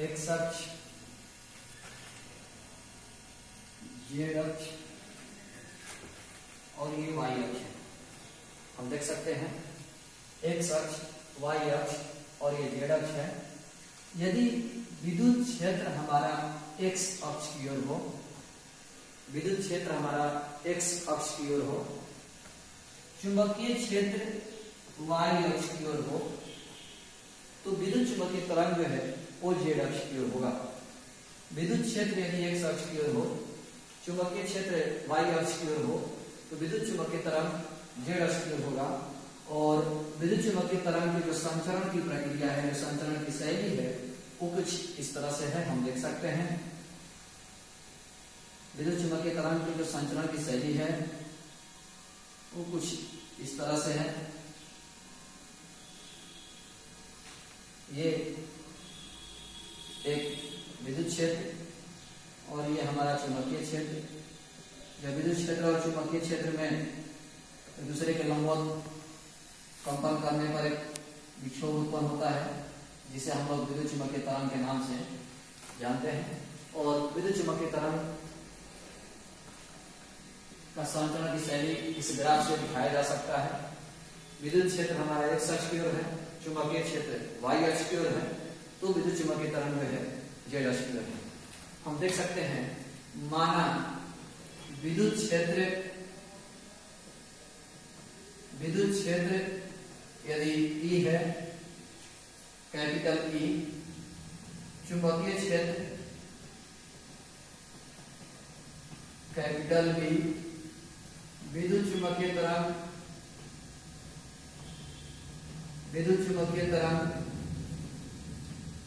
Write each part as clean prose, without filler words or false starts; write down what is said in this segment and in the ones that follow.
X अक्ष, Z अक्ष और ये वाई अक्ष है। हम देख सकते हैं एक्स अक्ष, वाई अक्ष और ये जेड अक्ष है। यदि विद्युत क्षेत्र हमारा एक्स अक्ष की ओर हो, विद्युत क्षेत्र हमारा एक्स अक्ष की ओर हो, चुंबकीय क्षेत्र वाई अक्ष की ओर हो, तो विद्युत चुंबकीय तरंग जो है वो जेड अक्ष की ओर होगा। विद्युत क्षेत्र यदि एक्स अक्ष की ओर हो, चुंबकीय क्षेत्र वाई अक्ष की ओर हो, तो विद्युत चुंबकीय तरंग जेड अक्ष की ओर होगा। और विद्युत चुंबकीय तरंग की जो संचरण की प्रक्रिया है, जो संचरण की शैली है, वो कुछ इस तरह से है। हम देख सकते हैं विद्युत चुंबकीय तरंग की जो संचरण की शैली है वो कुछ इस तरह से है। ये एक विद्युत क्षेत्र और ये हमारा चुंबकीय क्षेत्र। जब विद्युत क्षेत्र और चुंबकीय क्षेत्र में एक दूसरे के लंबवत कंपन करने पर एक विक्षोभ उत्पन्न होता है, जिसे हम लोग विद्युत चुंबकीय तरंग के नाम से जानते हैं। और विद्युत चुंबकीय तरंग का संचरण की शैली इस ग्राफ से दिखाया जा सकता है। विद्युत क्षेत्र हमारा एक्स अक्ष की ओर है, चुंबकीय क्षेत्र वाई अक्ष की ओर है, तो विद्युत चुंबकीय तरंग है जेड अक्ष की ओर है। हम देख सकते हैं माना विद्युत क्षेत्र यदि E है, कैपिटल E, चुंबकीय क्षेत्र कैपिटल B, विद्युत चुंबकीय तरंग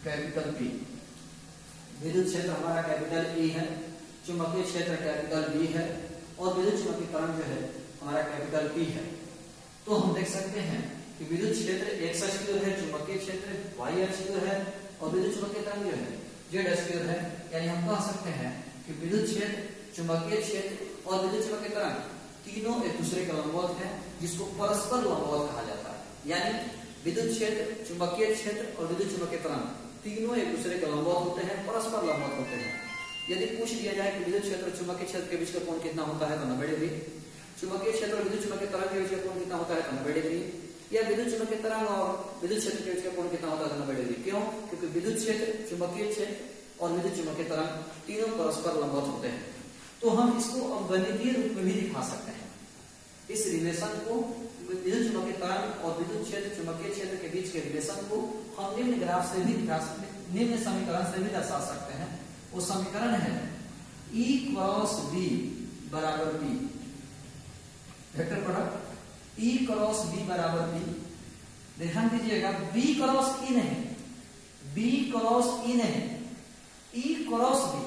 कैपिटल P। विद्युत क्षेत्र हमारा कैपिटल E है, चुंबकीय क्षेत्र कैपिटल B है और विद्युत चुंबकीय तरंग जो है हमारा कैपिटल P है। तो हम देख सकते हैं कि विद्युत क्षेत्र एक्स अक्ष की ओर है, चुंबकीय क्षेत्र वाई अक्ष की ओर है और विद्युत चुंबकीय तरंग जो है जेड अक्ष की ओर है। यानी हम कह सकते हैं कि विद्युत क्षेत्र, चुंबकीय क्षेत्र और विद्युत चुंबकीय तरंग तीनों एक दूसरे के लंबवत हैं, जिसको परस्पर लंबवत कहा जाता है। यानी विद्युत क्षेत्र, चुंबकीय क्षेत्र और विद्युत चुंबकीय तरंग तीनों एक दूसरे के लंबवत होते हैं, परस्पर लंबवत होते हैं। यदि पूछ दिया जाए कि विद्युत क्षेत्र और चुंबकीय क्षेत्र के बीच का कोण कितना होता है, तो 90 डिग्री। चुंबकीय क्षेत्र और विद्युत चुंबकीय तरंग के बीच का कोण कितना होता है, तो 90 डिग्री। या विद्युत चुंबकीय तरंग और विद्युत क्षेत्र के बीच का कोण कितना होता है, तो 90 डिग्री। क्यों? क्योंकि विद्युत क्षेत्र, चुंबकीय क्षेत्र और विद्युत चुंबकीय तरंग तीनों परस्पर लंबवत होते हैं। तो हम इसको अब गणितीय रूप में भी दिखा सकते हैं। इस रिलेशन को, विद्युत चुंबकीय तरंग और विद्युत क्षेत्र, चुंबकीय क्षेत्र के बीच के रिलेशन को हम निम्न ग्राफ से भी दिखा सकते हैं, निम्न समीकरण से भी दर्शा सकते हैं। वो समीकरण है E क्रॉस B बराबर P, vector product E cross B बराबर P। ध्यान दीजिएगा, B क्रॉस E नहीं, B क्रॉस E नहीं, E cross B,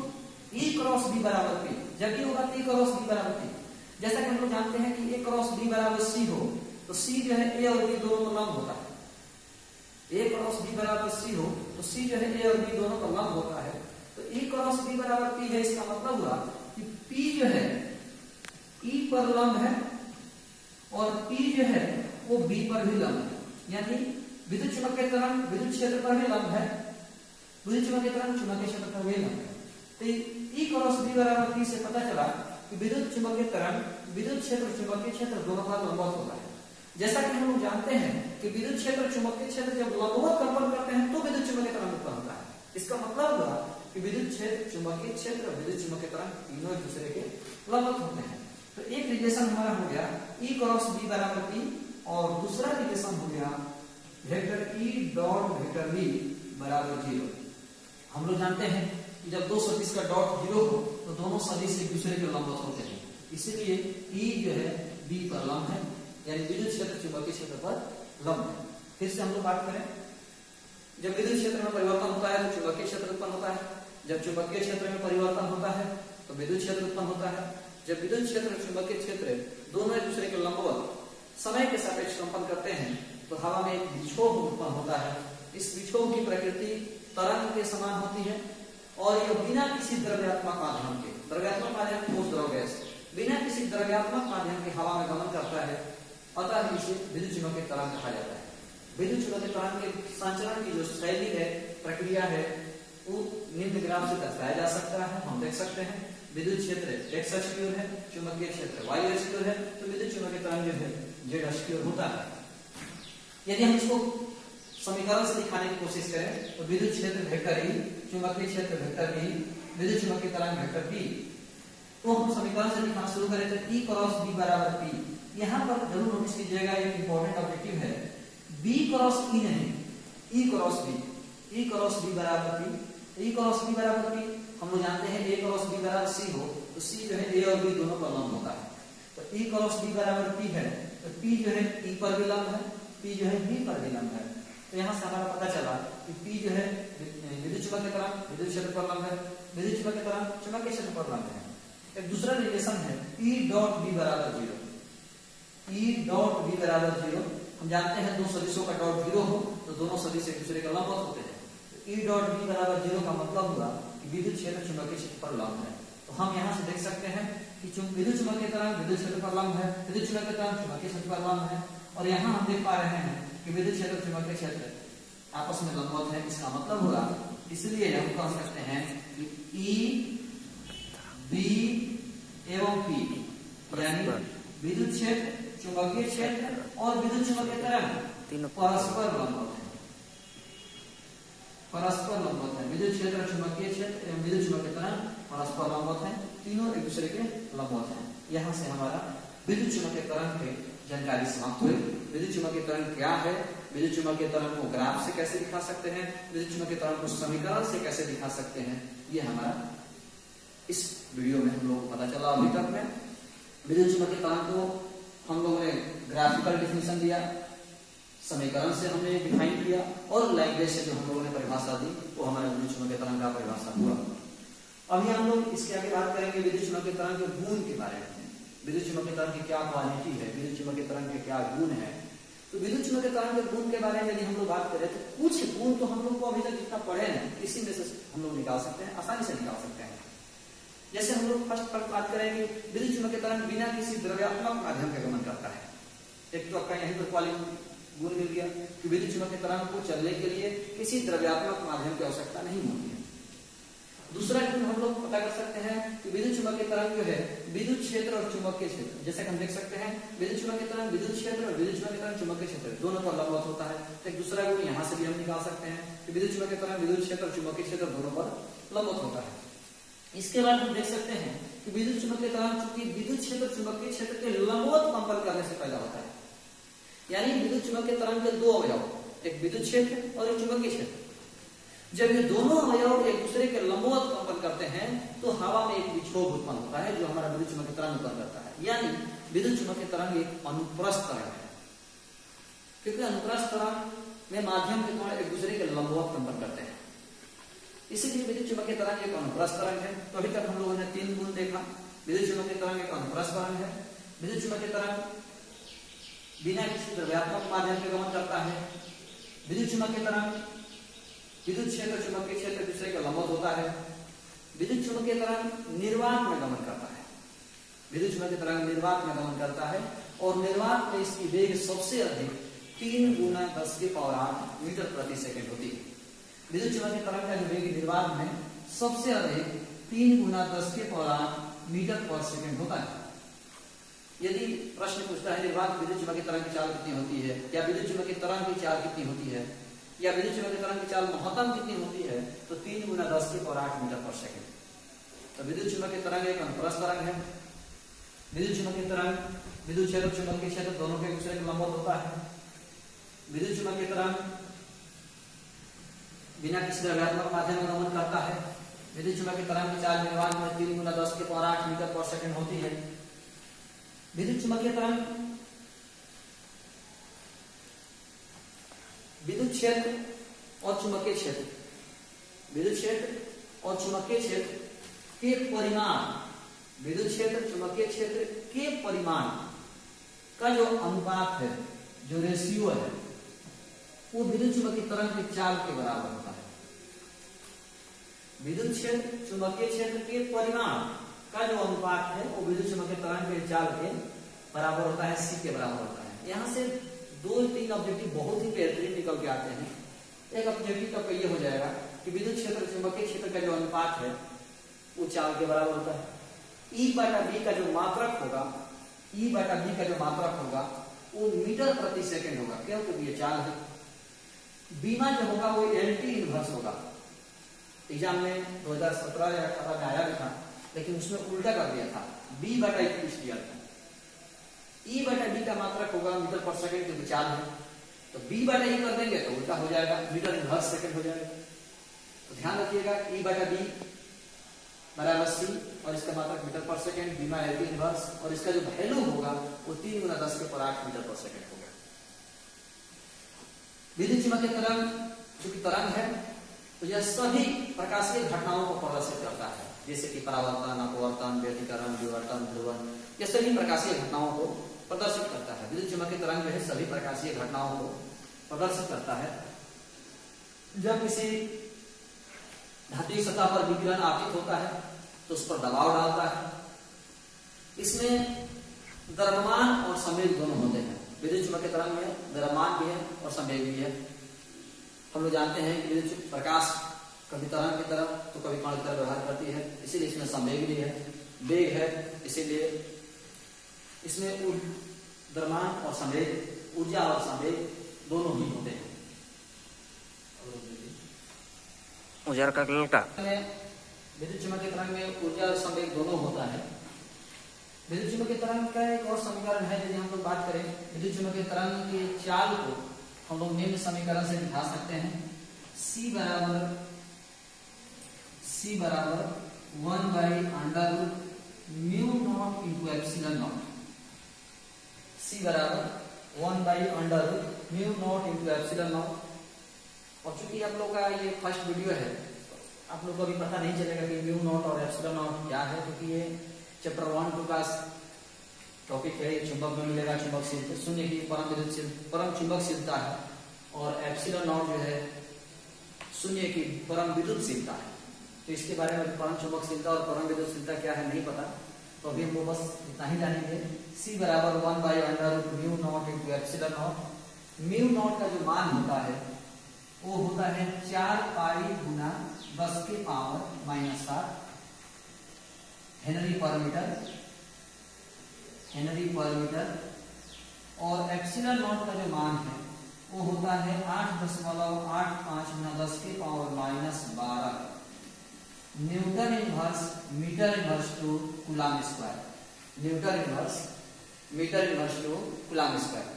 E cross B बराबर P। जब ये होगा E क्रॉस B बराबर P। जैसा कि हम लोग जानते हैं कि A क्रॉस B बराबर C हो, तो C जो है A और B दोनों पर लंब होता है। A क्रॉस B बराबर C हो तो C जो है A और B दोनों पर लंब होता है। तो E क्रॉस B बराबर P है, इसका मतलब हुआ कि P जो है E पर लंब है और P जो है वो B पर भी लंब है। यानी विद्युत चुंबकीय तरंग विद्युत क्षेत्र पर भी लंब है, विद्युत चुंबकीय तरंग चुंबकीय क्षेत्र पर भी लंब है। तो E क्रॉस B बराबर P से पता चला कि विद्युत चुंबकीय तरंग विद्युत क्षेत्र, चुंबकीय क्षेत्र दोनों का लंबवत होता है। जैसा कि हम लोग जानते हैं कि विद्युत क्षेत्र, चुंबकीय क्षेत्र जब लंबवत कंपन करते हैं तो विद्युत चुंबकीय तरंग उत्पन्न होता है। इसका मतलब हुआ कि विद्युत क्षेत्र, चुंबकीय क्षेत्र और विद्युत चुंबकीय तरंग तीनों एक दूसरे के लंबवत होते हैं। तो एक रिलेशन हमारा हो गया E क्रॉस B बराबर P और दूसरा रिलेशन हो गया vector E dot vector B बराबर 0। हम लोग जानते हैं कि जब दो सदिश का डॉट 0 हो तो दोनों सदिश एक दूसरे के लंबवत होते हैं, इसीलिए E जो है B पर लंब है, यानी विद्युत क्षेत्र चुंबकीय क्षेत्र पर लंब है। फिर से हम लोग बात करें, जब विद्युत क्षेत्र में परिवर्तन होता है तो चुंबकीय क्षेत्र उत्पन्न होता है, जब चुंबकीय क्षेत्र में परिवर्तन होता है तो विद्युत क्षेत्र उत्पन्न होता है। जब विद्युत क्षेत्र और चुंबकीय क्षेत्र दोनों एक दूसरे के लंबवत समय के सापेक्ष कंपन करते हैं तो हवा में एक विक्षोभ उत्पन्न होता है। इस विक्षोभ की प्रकृति तरंग के समान होती है और यह बिना किसी द्रव्यात्मक माध्यम के, द्रव्यात्मक माध्यम ठोस द्रव गैस, बिना किसी द्रव्यात्मक माध्यम के हवा में गमन करता है, अतः इसे विद्युत चुंबकीय तरंग कहा जाता है। विद्युत चुंबकीय तरंग के संचरण की जो शैली है, प्रक्रिया है, वो निम्न ग्राफ से दर्शाया जा सकता है। हम देख सकते हैं विद्युत क्षेत्र x अक्ष की ओर है, चुंबकीय क्षेत्र y अक्ष की ओर है, तो विद्युत चुंबकीय तरंग जो है z अक्ष की ओर होता है। यदि हम इसको समीकरण से दिखाने की कोशिश करें तो विद्युत क्षेत्र वेक्टर E, चुंबकीय क्षेत्र वेक्टर B, विद्युत चुंबकीय तरंग वेक्टर P, तो हम समीकरण से लिखना शुरू करें तो E क्रॉस B बराबर P। यहाँ पर जरूर नोटिस कीजिएगा एक इंपॉर्टेंट ऑब्जेक्टिव है, B क्रॉस E नहीं, E cross B, E cross B बराबर P, E क्रॉस B बराबर P। हम लोग जानते हैं A क्रॉस B बराबर C हो तो C जो है A और B दोनों पर लंब होता है, तो E क्रॉस B बराबर P है, तो P जो है E पर भी लंब है, P जो है B पर भी लंब है। तो यहाँ से हमारा पता चला कि P जो है विद्युत चुंबकीय तरंग विद्युत क्षेत्र पर लंब है, विद्युत चुंबकीय तरंग चुंबकीय क्षेत्र पर लंब है। एक दूसरा रिलेशन है E डॉट B बराबर 0, E डॉट B बराबर 0। हम जानते हैं दो सदिशों का डॉट 0 हो तो दोनों सदिश एक दूसरे के लंबवत होते हैं, तो E डॉट B बराबर 0 का मतलब हुआ कि विद्युत क्षेत्र चुंबकीय क्षेत्र पर लंब है। तो हम यहाँ से देख सकते हैं कि विद्युत चुंबकीय तरंग विद्युत क्षेत्र पर लंब है, विद्युत चुंबकीय तरंग चुंबकीय क्षेत्र पर लंब है, और यहाँ हम देख पा रहे हैं कि विद्युत क्षेत्र चुंबकीय क्षेत्र आपस में लंबवत है। इसका मतलब होगा, इसलिए हम कह सकते हैं कि E, B एवं P यानी विद्युत क्षेत्र चुंबकीय क्षेत्र और विद्युत चुंबकीय तरंग परस्पर लंबवत है, परस्पर लंबवत है। विद्युत क्षेत्र चुंबकीय क्षेत्र एवं विद्युत चुंबकीय तरंग परस्पर लंबवत है, तीनों एक दूसरे के लंबवत हैं। यहाँ से हमारा विद्युत चुंबकीय तरंग की जानकारी समाप्त हुई। विद्युत चुंबकीय तरंग क्या है, विद्युत चुंबकीय तरंग को ग्राफ से कैसे दिखा सकते हैं, विद्युत चुंबकीय तरंग को समीकरण से कैसे दिखा सकते हैं, ये हमारा इस वीडियो में हम लोग को पता चला। अभी तक में विद्युत चुंबकीय तरंग को हम लोगों ने ग्राफिकल डिफिनेशन दिया, समीकरण से हमने डिफाइन किया, और लैंग्वेज से जो हम लोगों ने परिभाषा दी वो हमारे विद्युत चुंबकीय तरंग का परिभाषा हुआ। अभी हम लोग इसके आगे बात करेंगे विद्युत चुंबकीय तरंग के गुण के बारे में। विद्युत चुंबकीय तरंग की क्या क्वालिटी है, विद्युत चुंबकीय तरंग के क्या गुण है। तो विद्युत चुंबकीय तरंग के गुण के बारे में यदि हम लोग बात करें तो कुछ गुण तो हम लोग को अभी तक जितना पढ़े हैं इसी में से हम लोग निकाल सकते हैं, आसानी से निकाल सकते हैं। जैसे हम लोग फर्स्ट बात करेंगे विद्युत चुंबकीय तरंग बिना किसी द्रव्यात्मक माध्यम के गमन करता है। एक तो आपका यहीं पर क्वालिटी गुण मिल गया कि विद्युत चुंबकीय तरंग को चलने के लिए किसी द्रव्यात्मक माध्यम की आवश्यकता नहीं होती है। दूसरा गुण हम लोग पता कर सकते हैं कि विद्युत चुंबकीय तरंग जो है विद्युत क्षेत्र और चुंबकीय क्षेत्र, जैसे हम देख सकते हैं विद्युत चुंबकीय तरंग विद्युत क्षेत्र और विद्युत चुंबकीय तरंग चुंबकीय क्षेत्र दोनों पर लंबवत होता है। तो एक दूसरा गुण यहाँ से भी हम निकाल सकते हैं कि विद्युत चुंबकीय तरंग विद्युत क्षेत्र और चुंबकीय क्षेत्र दोनों पर लंबवत होता है। इसके बाद हम देख सकते हैं कि विद्युत चुंबकीय तरंग चूंकि विद्युत क्षेत्र चुंबकीय क्षेत्र के लंबवत कंपन करने से पैदा होता है, यानी विद्युत चुंबकीय तरंग के दो अवयव, एक विद्युत क्षेत्र और एक चुंबकीय क्षेत्र, जब ये दोनों अवयव एक दूसरे के लंबवत कंपन करते हैं तो हवा में एक विक्षोभ उत्पन्न होता है जो हमारा विद्युत चुंबकीय तरंग उत्पन्न करता है। यानी विद्युत चुंबकीय तरंग एक अनुप्रस्थ तरंग है, क्योंकि अनुप्रस्थ तरंग में माध्यम के कण एक दूसरे के लंबवत कंपन करते हैं, इसलिए विद्युत चुंबकीय तरंग एक अनुप्रस्थ तरंग है। तो अभी तक हम लोगों ने तीन गुण देखा। विद्युत चुंबकीय तरंग एक अनुप्रस्थ तरंग है, विद्युत चुंबकीय तरंग बिना किसी द्रव्यात्मक माध्यम के गमन करता है, विद्युत चुंबकीय तरंग विद्युत क्षेत्र चुंबकीय क्षेत्र दूसरे के लंबवत होता है, विद्युत चुंबकीय तरंग निर्वात में गमन करता है, विद्युत चुंबकीय तरंग निर्वात में गमन करता है, और निर्वात में इसकी वेग सबसे अधिक 3 × 10⁸ मीटर प्रति सेकंड होती है। विद्युत चुंबकीय तरंग का जो वेग निर्वात में सबसे अधिक 3 × 10⁸ मीटर पर सेकंड होता है। यदि प्रश्न पूछता है निर्वात विद्युत चुंबकीय तरंग की चाल कितनी होती है, या विद्युत चुंबकीय तरंग की चाल कितनी होती है, या विद्युत चुंबकीय तरंग की चाल महत्तम कितनी होती है, तो 3 × 10⁸ मीटर पर सेकंड। तो विद्युत चुंबकीय तरंग एक अनुप्रस्थ तरंग है। विद्युत चुंबकीय तरंग विद्युत क्षेत्र चुंबकीय क्षेत्र दोनों के दूसरे के लंबवत होता है। विद्युत चुंबकीय तरंग बिना किसी द्रव्यात्मक माध्यम में गमन करता है। विद्युत चुंबकीय तरंग की चाल निर्वात में 3 × 10⁸ मीटर पर सेकंड होती है। विद्युत चुंबकीय तरंग विद्युत क्षेत्र और चुंबकीय क्षेत्र, विद्युत क्षेत्र और चुंबकीय क्षेत्र के परिमाण, विद्युत क्षेत्र चुंबकीय क्षेत्र के परिमाण का जो अनुपात है, जो रेशियो है, वो विद्युत चुंबकीय तरंग की चाल के बराबर होता है। विद्युत क्षेत्र चुंबकीय क्षेत्र के परिमाण का जो अनुपात है वो विद्युत चुंबकीय तरंग के चाल के बराबर होता है, c के बराबर होता है। यहाँ से 2-3 ऑब्जेक्टिव बहुत ही बेहतरीन निकल के आते हैं। एक ऑब्जेक्टिव का ये हो जाएगा कि विद्युत क्षेत्र चुंबकीय क्षेत्र का जो अनुपात है वो 4 के बराबर होता है। E बटा B का जो मात्रक होगा, E बटा B का जो मात्रक होगा वो मीटर प्रति सेकंड होगा, क्योंकि ये चाल है। बीमा जो होगा वो LT इनवर्स होगा। एग्जाम में 2017 या 18 में आया भी था, लेकिन उसमें उल्टा कर दिया था, B बटा E पूछ दिया था। E बटा B का मात्रक होगा मीटर पर सेकंड, क्योंकि चाल है, तो B बटा E कर देंगे तो उल्टा हो जाएगा, मीटर इनवर्स सेकंड हो जाएगा। तो ध्यान रखिएगा E बटा B बराबर C और इसका मात्रक मीटर पर सेकंड, बीमा LT इनवर्स, और इसका जो वैल्यू होगा वो 3 × 10⁸ मीटर पर सेकंड होगा। विद्युत चुम्बकीय तरंग चूंकि तरंग है तो यह सभी प्रकाशीय घटनाओं को प्रदर्शित करता है, जैसे कि परावर्तन, अपवर्तन, व्यतिकरण, विवर्तन, ध्रुवण, ये सभी प्रकाशीय घटनाओं को प्रदर्शित करता है। विद्युत चुम्बकीय तरंग जो है सभी प्रकाशीय घटनाओं को प्रदर्शित करता है। जब किसी धातु की सतह पर विकिरण आपतित होता है तो उस पर दबाव डालता है। इसमें द्रव्यमान और संवेग दोनों होते हैं। विद्युत चुम्बकीय तरंग में द्रव्यमान भी है और संवेग भी है। हम लोग जानते हैं कि विद्युत प्रकाश कभी तरंग की तरफ तो कभी कण की तरफ व्यवहार करती है, इसीलिए इसमें संवेग भी है, वेग है, इसीलिए इसमें द्रव्यमान और संवेग, ऊर्जा और संवेग दोनों ही होते हैं। उजाला का विद्युत चुम्बकीय तरंग में ऊर्जा और संवेग दोनों होता है। विद्युत चुम्बकीय तरंग का एक और समीकरण है, यदि हम लोग बात करें विद्युत चुम्बकीय तरंग के चाल को हम लोग निम्न समीकरण से दिखा सकते हैं। C बराबर 1/√μ0 × ε0। C बराबर 1/√μ0 × ε0। और चूंकि आप लोग का ये फर्स्ट वीडियो है, आप लोग को अभी पता नहीं चलेगा कि μ0 और ε0 क्या है, क्योंकि ये चैप्टर 1-2 का टॉपिक है। चुंबक में मिलेगा चुंबकशीलता, शून्य की परम चुंबकशीलता है, और ε0 जो है शून्य की परम विद्युतशीलता है। तो इसके बारे में परम चुंबकशीलता और परम विद्युतशीलता क्या है नहीं पता, तो अभी हम लोग बस इतना ही जानेंगे। C बराबर 1/√μ0 × ε0। μ0 का जो मान होता है वो होता है 4π × 10⁻⁻7 हेनरी पर मीटर, और ε0 का जो मान है वो होता है 8.85 × 10⁻⁻12 newton inverse metre inverse two coulomb square. Newton inverse metre inverse two coulomb square.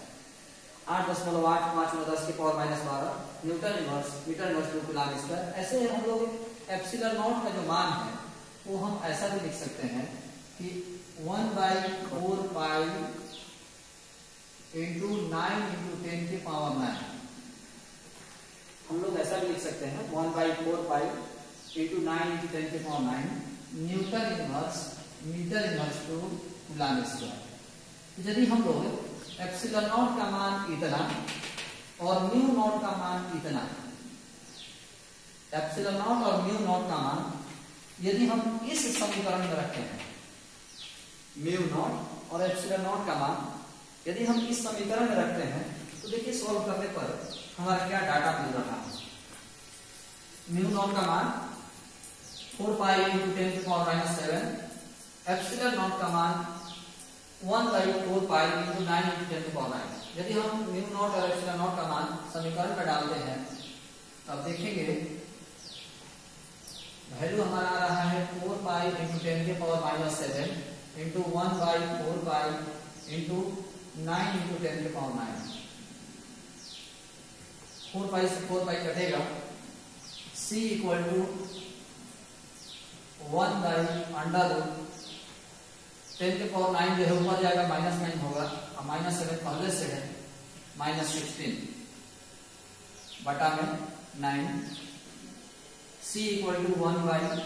8.85 × 10⁻12 newton inverse metre inverse two coulomb square. ऐसे हम लोग ε0 का जो मान है वो हम ऐसा भी लिख सकते हैं कि 1/4π × 9 × 10⁻9। हम लोग ऐसा भी लिख सकते हैं 1/4π × 9 × 10⁻9 newton inverse metre inverse two coulomb square. यदि हम लोग ε0 का मान इतना और μ0 का मान इतना, ε0 और μ0 का मान यदि हम इस समीकरण में रखते हैं, μ0 और ε0 का मान यदि हम इस समीकरण में रखते हैं, तो देखिए सॉल्व करने पर हमारा क्या डाटा मिल रहा है। μ0 का मान 4π × 10⁻⁻7, ε0 का मान 1/4π × 9 × 10⁻9। यदि हम μ0 और ε0 का मान समीकरण में डालते हैं तो आप देखेंगे वैल्यू हमारा आ रहा है 4π × 10⁻⁻7 × 1/4π × 9 × 10⁻9। 4π से 4π कटेगा, C = 1/√10⁻9 जो है ऊपर जाएगा -9 होगा, और -7 पहले से है, -16 बटा में 9। C = 1/,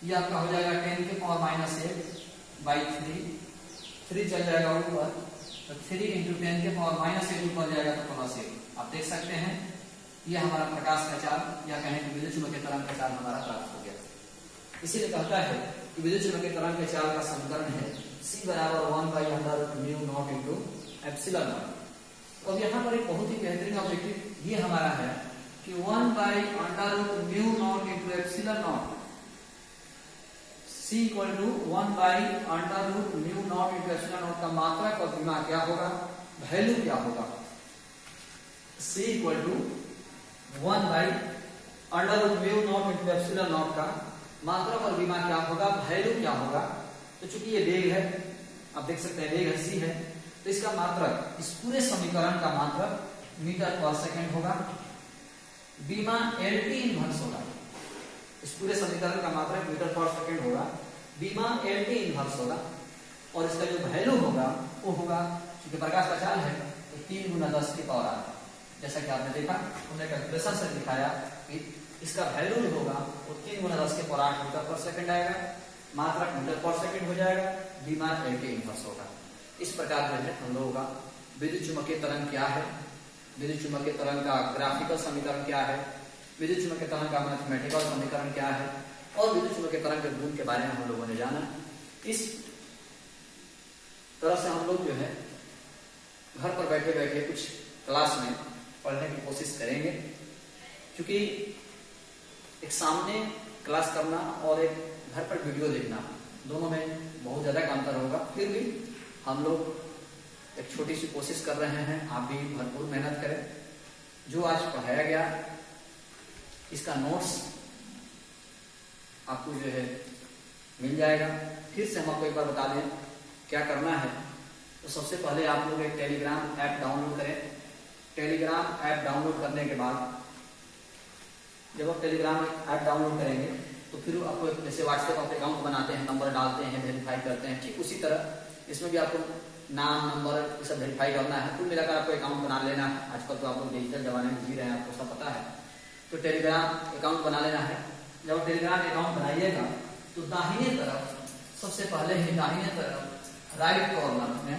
ये आपका हो जाएगा 10⁻⁻8/3, 3 चल जाएगा ऊपर, तो 3 × 10⁻⁸ ऊपर जाएगा तो +1। आप देख सकते हैं ये हमारा प्रकाश का चाल, या कहें कि विद्युत चुम्बकीय तरंग का चाल हमारा प्राप्त हो गया। इसीलिए कहता है कि विद्युत चुम्बकीय तरंग के चाल का समीकरण है C बराबर 1/√μ0 × ε0। अब यहाँ पर एक बहुत ही बेहतरीन ऑब्जेक्टिव ये हमारा है कि 1/√μ0 into epsilon naught C equal to 1/√μ0 into epsilon naught का मात्रक और विमा क्या होगा, वैल्यू क्या होगा। C equal to 1/√μ0 into epsilon naught का मात्रक और विमा क्या होगा, वैल्यू क्या होगा। तो चूंकि ये वेग है, आप देख सकते हैं वेग c है, तो इसका मात्रक, इस पूरे समीकरण का मात्रक मीटर पर सेकंड होगा। बीमा LT इनवर्स होगा, इस पूरे समीकरण का मात्रक मीटर पर सेकंड होगा, बीमा LT इनवर्स होगा। और इसका जो वैल्यू होगा वो होगा, क्योंकि प्रकाश का चाल है तो 3 × 10 की पावर 8। जैसा कि आपने देखा, हमने कैलकुलेशन से दिखाया कि इसका वैल्यू जो होगा वो 3 × 10 की पावर 8 मीटर पर सेकंड आएगा, मात्रक मीटर पर सेकंड हो जाएगा, बीमा LT इनवर्स होगा। इस प्रकार जो है हम लोगों का विद्युत चुम्बकीय तरंग क्या है, विद्युत चुम्बकीय तरंग का ग्राफिकल समीकरण क्या है, विद्युत चुम्बकीय तरंग का मैथमेटिकल समीकरण क्या है, और विद्युत चुम्बकीय तरंग के गुण के बारे में हम लोगों ने जाना। इस तरह से हम लोग जो है घर पर बैठे बैठे कुछ क्लास में पढ़ने की कोशिश करेंगे, क्योंकि एक सामने क्लास करना और एक घर पर वीडियो देखना, दोनों में बहुत ज्यादा अंतर होगा। फिर भी हम लोग एक छोटी सी कोशिश कर रहे हैं, आप भी भरपूर मेहनत करें। जो आज पढ़ाया गया इसका नोट्स आपको जो है मिल जाएगा। फिर से हम आपको एक बार बता दें क्या करना है। तो सबसे पहले आप लोग एक टेलीग्राम ऐप डाउनलोड करें। टेलीग्राम ऐप डाउनलोड करने के बाद जब आप टेलीग्राम ऐप डाउनलोड करेंगे तो फिर आपको जैसे व्हाट्सएप आप अकाउंट बनाते हैं, नंबर डालते हैं, वेरीफाई करते हैं, ठीक उसी तरह इसमें भी आपको नाम, नंबर ये सब वेरीफाई करना है। कुल मिलाकर आपको अकाउंट बना लेना है। आजकल तो आप लोग डिजिटल जमाने में जी रहे हैं, आपको सब पता है। तो टेलीग्राम अकाउंट बना लेना है। जब टेलीग्राम अकाउंट बनाइएगा तो दाहिने तरफ, सबसे पहले ही दाहिने तरफ राइट कॉर्नर में,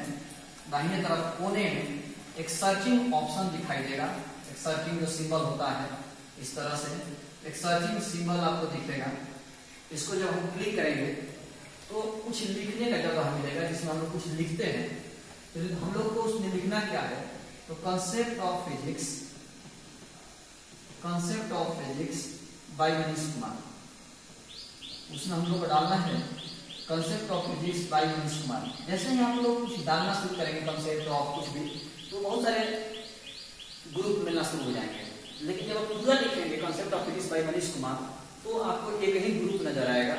दाहिने तरफ कोने में एक सर्चिंग ऑप्शन दिखाई देगा। एक सर्चिंग जो सिंबल होता है, इस तरह से एक सर्चिंग सिंबल आपको दिखेगा। इसको जब हम क्लिक करेंगे तो कुछ लिखने का जगह मिलेगा, जिसमें हम लोग कुछ लिखते हैं। तो हम लोग को उसमें लिखना क्या है, तो concept of physics bye Manish Kumar, उसमें हम लोग को डालना है concept of physics bye Manish Kumar. जैसे ही हम लोग कुछ डालना शुरू करेंगे, कंसेप्ट ऑफ कुछ भी, तो बहुत सारे ग्रुप मिलना शुरू हो जाएंगे। लेकिन जब आप पूरा लिखेंगे concept of physics bye Manish Kumar, तो आपको एक ही ग्रुप नजर आएगा।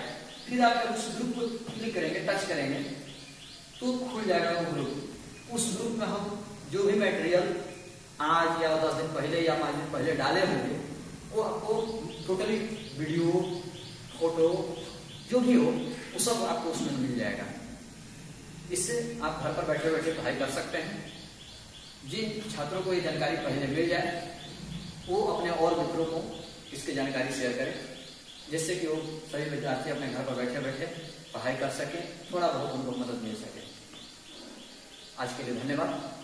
फिर आप जब उस ग्रुप को क्लिक करेंगे, टच करेंगे, तो खुल जाएगा वो ग्रुप। उस ग्रुप में हम जो भी मटेरियल आज या 10 दिन पहले या 5 दिन पहले डाले होंगे, वो आपको टोटली वीडियो, फोटो जो भी हो वो सब आपको उसमें मिल जाएगा। इससे आप घर पर बैठे बैठे पढ़ाई कर सकते हैं। जिन छात्रों को ये जानकारी पहले मिल जाए वो अपने और मित्रों को इसकी जानकारी शेयर करें, जिससे कि वो सभी विद्यार्थी अपने घर पर बैठे बैठे पढ़ाई कर सकें, थोड़ा बहुत उनको मदद मिल सके। आज के लिए धन्यवाद।